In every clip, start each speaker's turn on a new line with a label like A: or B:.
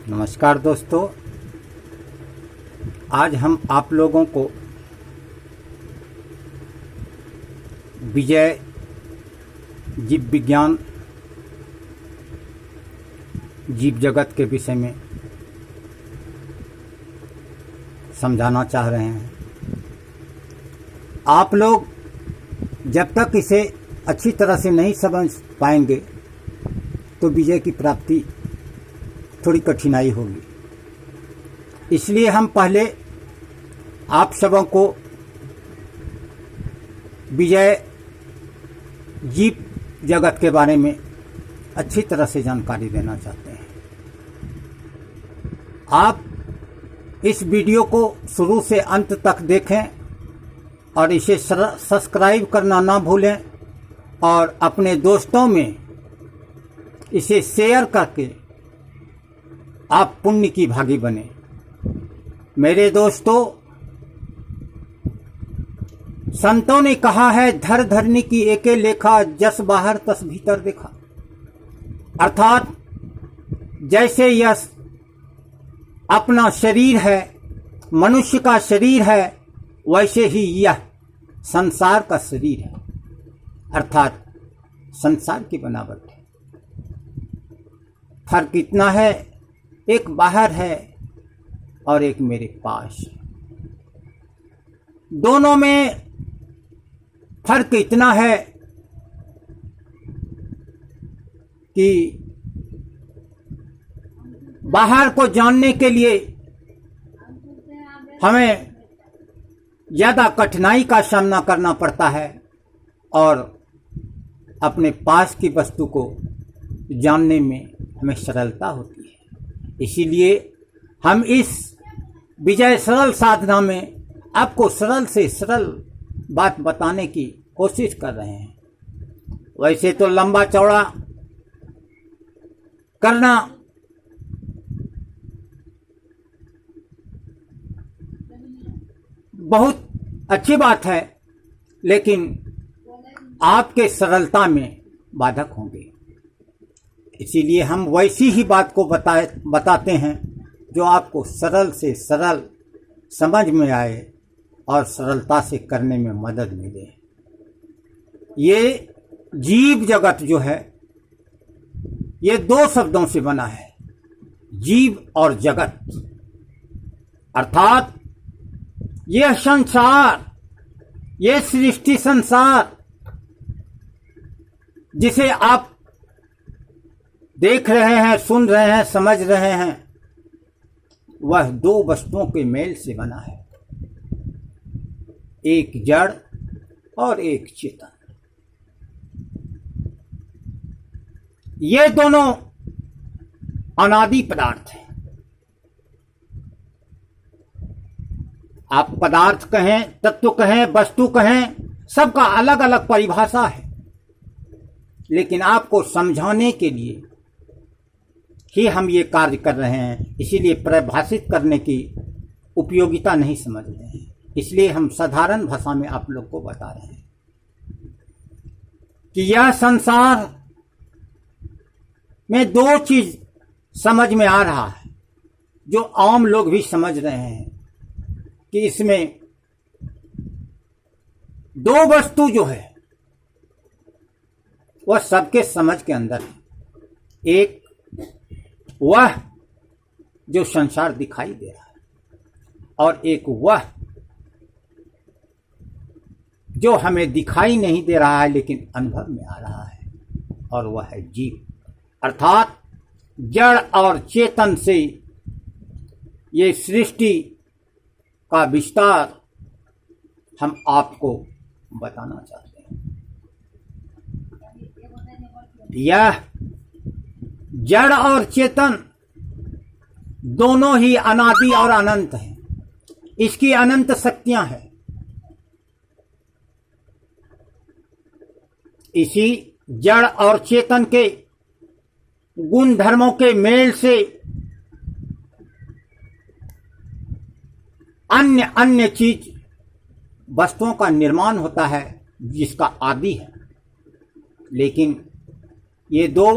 A: नमस्कार दोस्तों, आज हम आप लोगों को विजय जीव विज्ञान जीव जगत के विषय में समझाना चाह रहे हैं। आप लोग जब तक इसे अच्छी तरह से नहीं समझ पाएंगे तो विजय की प्राप्ति थोड़ी कठिनाई होगी। इसलिए हम पहले आप सबों को विजय जीव जगत के बारे में अच्छी तरह से जानकारी देना चाहते हैं। आप इस वीडियो को शुरू से अंत तक देखें और इसे सब्सक्राइब करना ना भूलें और अपने दोस्तों में इसे शेयर करके आप पुण्य की भागी बने। मेरे दोस्तों, संतों ने कहा है, धर धरनी की एके लेखा, जस बाहर तस भीतर देखा। अर्थात जैसे यह अपना शरीर है, मनुष्य का शरीर है, वैसे ही यह संसार का शरीर है, अर्थात संसार की बनावट है। फर्क इतना है, एक बाहर है और एक मेरे पास है। दोनों में फर्क इतना है कि बाहर को जानने के लिए हमें ज़्यादा कठिनाई का सामना करना पड़ता है और अपने पास की वस्तु को जानने में हमें सरलता होती है। इसीलिए हम इस विजय सरल साधना में आपको सरल से सरल बात बताने की कोशिश कर रहे हैं। वैसे तो लंबा चौड़ा करना बहुत अच्छी बात है, लेकिन आपके सरलता में बाधक होंगे। इसीलिए हम वैसी ही बात को बताते हैं जो आपको सरल से सरल समझ में आए और सरलता से करने में मदद मिले। ये जीव जगत जो है, ये दो शब्दों से बना है, जीव और जगत। अर्थात यह संसार, ये सृष्टि संसार जिसे आप देख रहे हैं, सुन रहे हैं, समझ रहे हैं, वह दो वस्तुओं के मेल से बना है, एक जड़ और एक चेतन। ये दोनों अनादि पदार्थ हैं। आप पदार्थ कहें, तत्व कहें, वस्तु कहें, सबका अलग अलग परिभाषा है, लेकिन आपको समझाने के लिए ही हम ये कार्य कर रहे हैं। इसीलिए परिभाषित करने की उपयोगिता नहीं समझ रहे हैं, इसलिए हम साधारण भाषा में आप लोग को बता रहे हैं कि यह संसार में दो चीज समझ में आ रहा है, जो आम लोग भी समझ रहे हैं कि इसमें दो वस्तु जो है वह सबके समझ के अंदर है। एक वह जो संसार दिखाई दे रहा है और एक वह जो हमें दिखाई नहीं दे रहा है लेकिन अनुभव में आ रहा है, और वह है जीव। अर्थात जड़ और चेतन से ये सृष्टि का विस्तार हम आपको बताना चाहते हैं। यह जड़ और चेतन दोनों ही अनादि और अनंत हैं। इसकी अनंत शक्तियां हैं। इसी जड़ और चेतन के गुण धर्मों के मेल से अन्य अन्य चीज वस्तुओं का निर्माण होता है, जिसका आदि है। लेकिन ये दो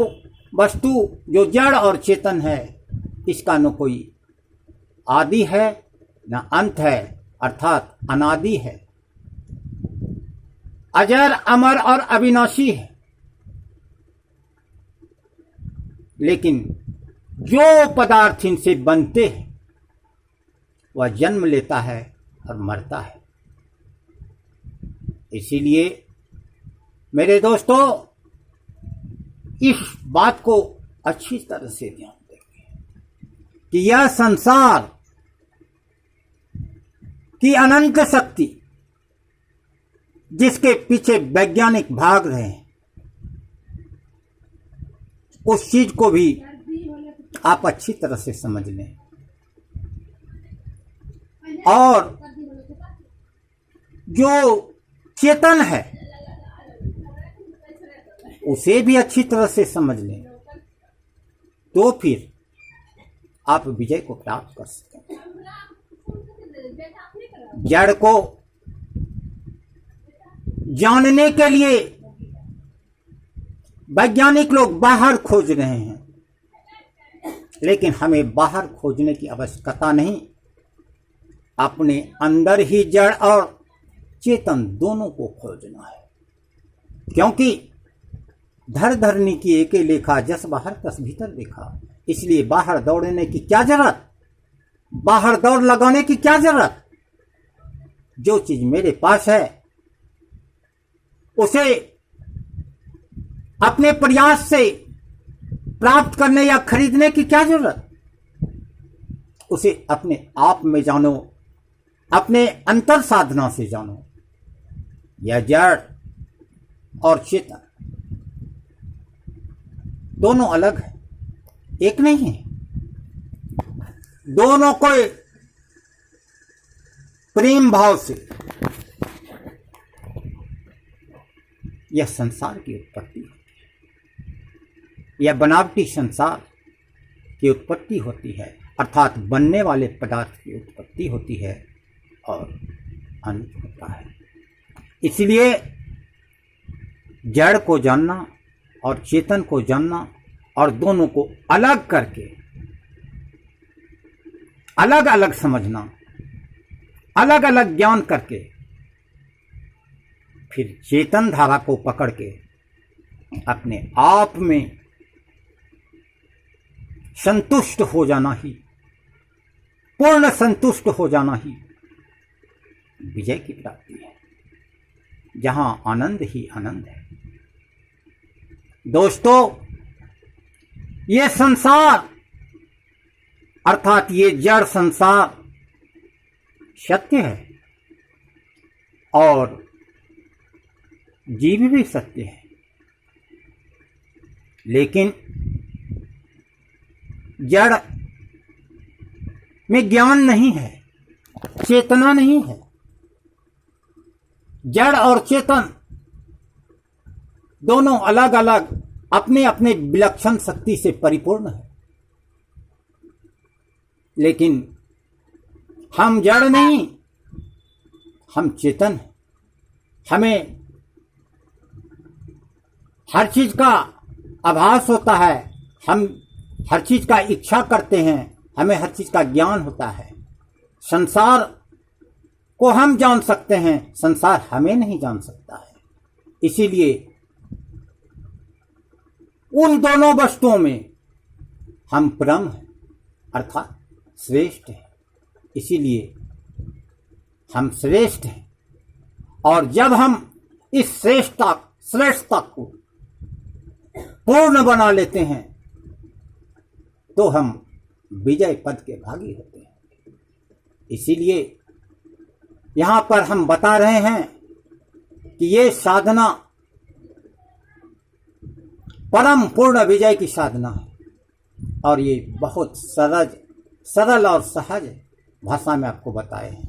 A: वस्तु जो जड़ और चेतन है, इसका न कोई आदि है न अंत है, अर्थात अनादि है, अजर अमर और अविनाशी है। लेकिन जो पदार्थ इनसे बनते हैं वह जन्म लेता है और मरता है। इसीलिए मेरे दोस्तों, इस बात को अच्छी तरह से ध्यान देंगे कि यह संसार की अनंत शक्ति जिसके पीछे वैज्ञानिक भाग रहे हैं, उस चीज को भी आप अच्छी तरह से समझ लें और जो चेतन है उसे भी अच्छी तरह से समझ लें, तो फिर आप विजय को प्राप्त कर सकें। जड़ को जानने के लिए वैज्ञानिक लोग बाहर खोज रहे हैं, लेकिन हमें बाहर खोजने की आवश्यकता नहीं। अपने अंदर ही जड़ और चेतन दोनों को खोजना है, क्योंकि धर धरनी की एके लेखा, जस बाहर तस भीतर देखा। इसलिए बाहर दौड़ने की क्या जरूरत, बाहर दौड़ लगाने की क्या जरूरत। जो चीज मेरे पास है उसे अपने प्रयास से प्राप्त करने या खरीदने की क्या जरूरत। उसे अपने आप में जानो, अपने अंतर साधना से जानो। यह जड़ और चेतन दोनों अलग है, एक नहीं है। दोनों को प्रेम भाव से यह संसार की उत्पत्ति होती है, यह बनावटी संसार की उत्पत्ति होती है, अर्थात बनने वाले पदार्थ की उत्पत्ति होती है और अंत होता है। इसलिए जड़ को जानना और चेतन को जानना और दोनों को अलग करके अलग अलग समझना, अलग अलग ज्ञान करके फिर चेतन धारा को पकड़ के अपने आप में संतुष्ट हो जाना ही, पूर्ण संतुष्ट हो जाना ही विजय की प्राप्ति है, जहां आनंद ही आनंद है। दोस्तों, ये संसार अर्थात ये जड़ संसार सत्य है और जीव भी सत्य है, लेकिन जड़ में ज्ञान नहीं है, चेतना नहीं है। जड़ और चेतन दोनों अलग अलग अपने अपने विलक्षण शक्ति से परिपूर्ण है, लेकिन हम जड़ नहीं, हम चेतन हैं। हमें हर चीज का आभास होता है, हम हर चीज का इच्छा करते हैं, हमें हर चीज का ज्ञान होता है। संसार को हम जान सकते हैं, संसार हमें नहीं जान सकता है। इसीलिए उन दोनों वस्तुओं में हम परम हैं, अर्थात श्रेष्ठ हैं। इसीलिए हम श्रेष्ठ हैं, और जब हम इस श्रेष्ठता को पूर्ण बना लेते हैं तो हम विजय पद के भागी होते हैं। इसीलिए यहां पर हम बता रहे हैं कि ये साधना परम पूर्ण विजय की साधना है, और ये बहुत सरल और सहज भाषा में आपको बताए हैं।